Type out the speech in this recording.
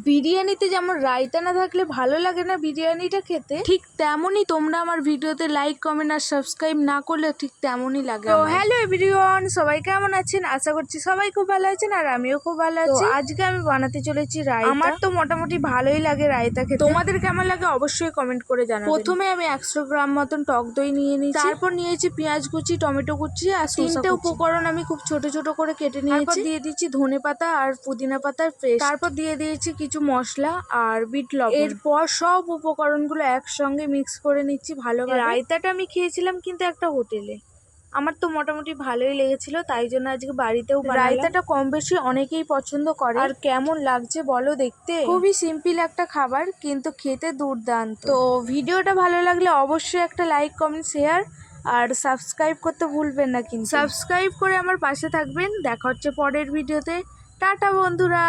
বিরিয়ানিতে যেমন রায়তা না থাকলে ভালো লাগে না বিরিয়ানিটা খেতে, ঠিক তেমনই তোমরা আমার ভিডিওতে লাইক কমেন্ট আর সাবস্ক্রাইব না করলে ঠিক তেমনই লাগে। তো হ্যালো এভরিওয়ান, সবাই কেমন আছেন? আশা করছি সবাই খুব ভালো আছেন আর আমিও খুব ভালো আছি। আজকে আমি বানাতে চলেছি রায়তা। আমার তো মোটামুটি ভালোই লাগে রায়তা খেতে, তোমাদের কেমন লাগে অবশ্যই কমেন্ট করে জানাবেন। প্রথমে আমি 100 গ্রাম মতন টক দই নিয়ে নিয়েছি, তারপর নিয়েছি পেঁয়াজ কুচি, টমেটো কুচি আর তিনটে উপকরণ আমি খুব ছোট ছোট করে কেটে নিয়েছি। তারপর দিয়ে দিচ্ছি ধনে পাতা আর পুদিনা পাতার পেস্ট, তারপর দিয়ে দিয়েছি কিছু মশলা আর বিট লবণ। এরপর সব উপকরণগুলো একসঙ্গে মিক্স করে নিচ্ছি ভালোভাবে। রায়তাটা আমি খেয়েছিলাম কিন্তু একটা হোটেলে, আমার তো মোটামুটি ভালোই লেগেছিল, তাই জন্য আজকে বাড়িতেও বানালাম। রায়তাটা কম বেশি অনেকেই পছন্দ করে। আর কেমন লাগছে বলো দেখতে? খুবই সিম্পল একটা খাবার কিন্তু খেতে দুর্দান্ত। তো ভিডিওটা ভালো লাগলে অবশ্যই একটা লাইক কমেন্ট শেয়ার আর সাবস্ক্রাইব করতে ভুলবেন না কিন্তু। সাবস্ক্রাইব করে আমার পাশে থাকবেন। দেখা হচ্ছে পরের ভিডিওতে। টাটা বন্ধুরা।